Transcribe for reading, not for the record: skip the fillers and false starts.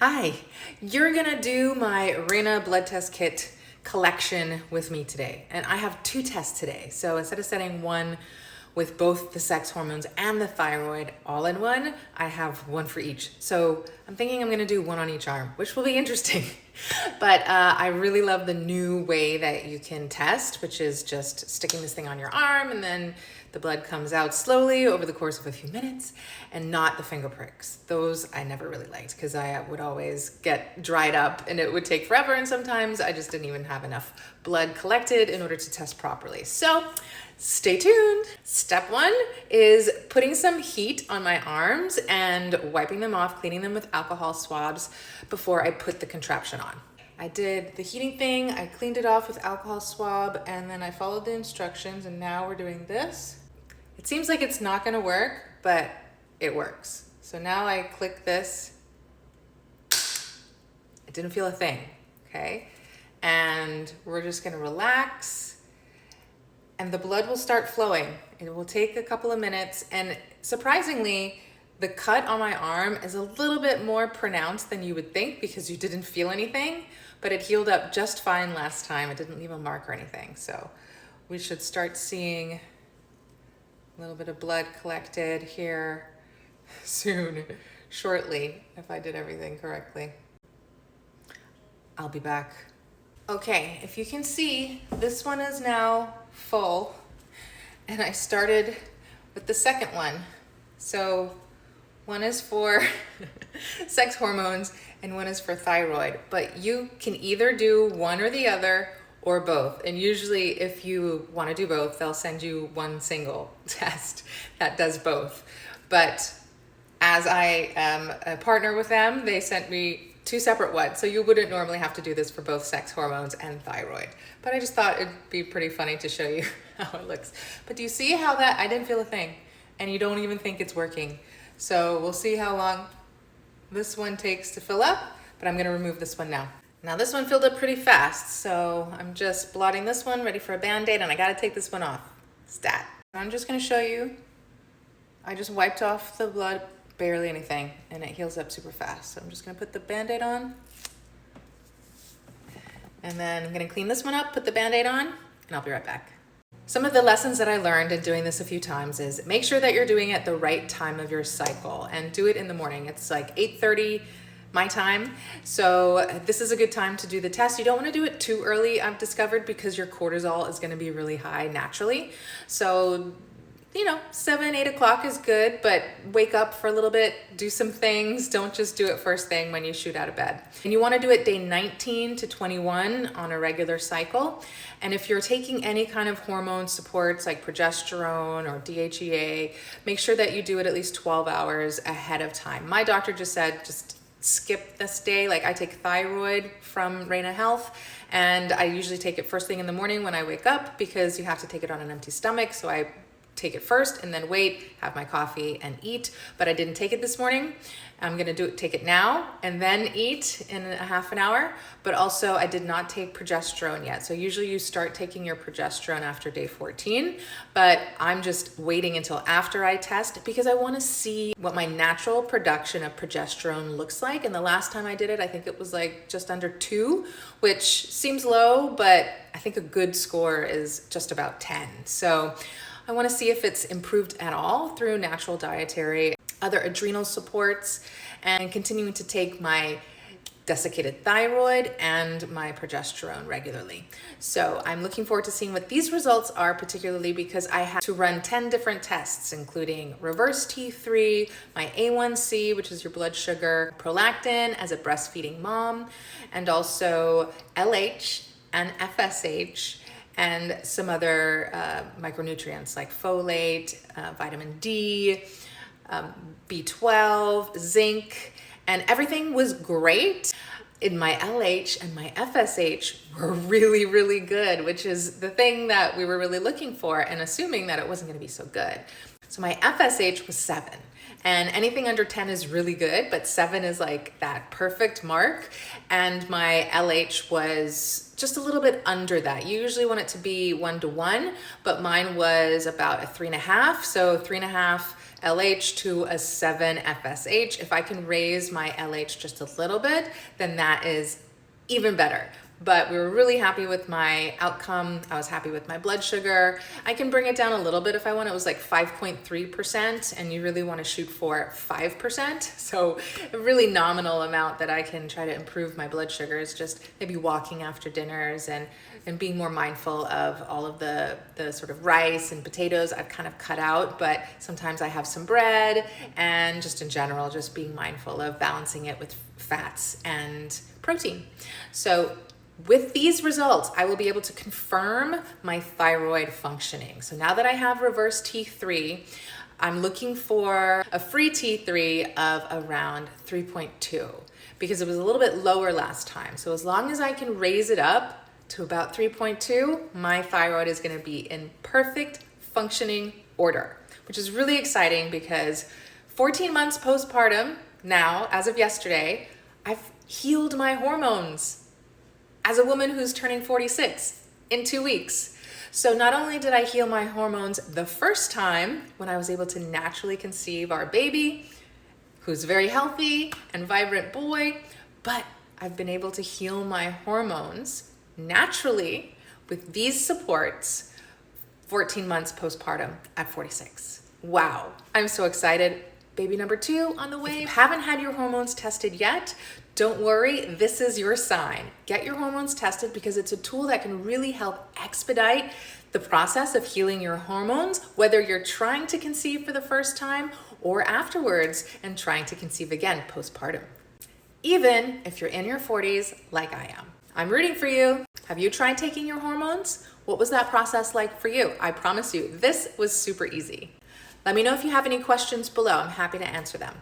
Hi, you're gonna do my Raena blood test kit collection with me today. And I have two tests today. So instead of setting one with both the sex hormones and the thyroid all in one, I have one for each. So I'm thinking I'm gonna do one on each arm, which will be interesting. But I really love the new way that you can test, which is just sticking this thing on your arm and then the blood comes out slowly over the course of a few minutes, and not the finger pricks. Those I never really liked because I would always get dried up and it would take forever, and sometimes I just didn't even have enough blood collected in order to test properly. So stay tuned. Step one is putting some heat on my arms and wiping them off, cleaning them with alcohol swabs before I put the contraption on. I did the heating thing, I cleaned it off with alcohol swab, and then I followed the instructions, and now we're doing this. It seems like it's not gonna work, but it works. So now I click this. I didn't feel a thing, okay? And we're just gonna relax, and the blood will start flowing. It will take a couple of minutes, and surprisingly, the cut on my arm is a little bit more pronounced than you would think because you didn't feel anything, but it healed up just fine last time. It didn't leave a mark or anything. So we should start seeing a little bit of blood collected here soon, shortly, if I did everything correctly. I'll be back. Okay, if you can see, this one is now full, and I started with the second one. So one is for sex hormones and one is for thyroid, but you can either do one or the other or both. And usually if you want to do both, they'll send you one single test that does both. But as I am a partner with them, they sent me two separate ones. So you wouldn't normally have to do this for both sex hormones and thyroid. But I just thought it'd be pretty funny to show you how it looks. But do you see how that, I didn't feel a thing, and you don't even think it's working. So we'll see how long this one takes to fill up, but I'm gonna remove this one now. Now this one filled up pretty fast, so I'm just blotting this one, ready for a Band-Aid, and I gotta take this one off. Stat. I'm just gonna show you, I just wiped off the blood, barely anything, and it heals up super fast. So I'm just gonna put the Band-Aid on, and then I'm gonna clean this one up, put the Band-Aid on, and I'll be right back. Some of the lessons that I learned in doing this a few times is make sure that you're doing it at the right time of your cycle, and do it in the morning. It's like 8:30 my time. So this is a good time to do the test. You don't want to do it too early, I've discovered, because your cortisol is going to be really high naturally. So 7, 8 o'clock is good, but wake up for a little bit, do some things. Don't just do it first thing when you shoot out of bed. And you want to do it day 19 to 21 on a regular cycle. And if you're taking any kind of hormone supports like progesterone or DHEA, make sure that you do it at least 12 hours ahead of time. My doctor just said, just skip this day. Like, I take thyroid from Raena Health, and I usually take it first thing in the morning when I wake up because you have to take it on an empty stomach. So I take it first and then wait, have my coffee and eat. But I didn't take it this morning. I'm gonna take it now and then eat in a half an hour. But also I did not take progesterone yet. So usually you start taking your progesterone after day 14, but I'm just waiting until after I test because I wanna see what my natural production of progesterone looks like. And the last time I did it, I think it was like just under 2, which seems low, but I think a good score is just about 10. So I want to see if it's improved at all through natural dietary, other adrenal supports, and continuing to take my desiccated thyroid and my progesterone regularly. So I'm looking forward to seeing what these results are, particularly because I had to run 10 different tests, including reverse T3, my A1C, which is your blood sugar, prolactin as a breastfeeding mom, and also LH and FSH, and some other micronutrients like folate, vitamin D, B12, zinc, and everything was great. In my LH and my FSH were really, really good, which is the thing that we were really looking for and assuming that it wasn't gonna be so good. So my FSH was 7. And anything under 10 is really good, but 7 is like that perfect mark. And my LH was just a little bit under that. You usually want it to be 1 to 1, but mine was about a 3.5. So 3.5 LH to a 7 FSH. If I can raise my LH just a little bit, then that is even better. But we were really happy with my outcome. I was happy with my blood sugar. I can bring it down a little bit if I want. It was like 5.3%, and you really want to shoot for 5%. So a really nominal amount that I can try to improve my blood sugar is just maybe walking after dinners and being more mindful of all of the sort of rice and potatoes I've kind of cut out, but sometimes I have some bread, and just in general, just being mindful of balancing it with fats and protein. So with these results, I will be able to confirm my thyroid functioning. So now that I have reverse T3, I'm looking for a free T3 of around 3.2 because it was a little bit lower last time. So as long as I can raise it up to about 3.2, my thyroid is going to be in perfect functioning order, which is really exciting because 14 months postpartum now, as of yesterday, I've healed my hormones as a woman who's turning 46 in 2 weeks. So not only did I heal my hormones the first time when I was able to naturally conceive our baby, who's a very healthy and vibrant boy, but I've been able to heal my hormones naturally with these supports 14 months postpartum at 46. Wow, I'm so excited. Baby number 2 on the way. If you haven't had your hormones tested yet, don't worry, this is your sign. Get your hormones tested because it's a tool that can really help expedite the process of healing your hormones, whether you're trying to conceive for the first time or afterwards and trying to conceive again postpartum. Even if you're in your 40s like I am. I'm rooting for you. Have you tried taking your hormones? What was that process like for you? I promise you, this was super easy. Let me know if you have any questions below. I'm happy to answer them.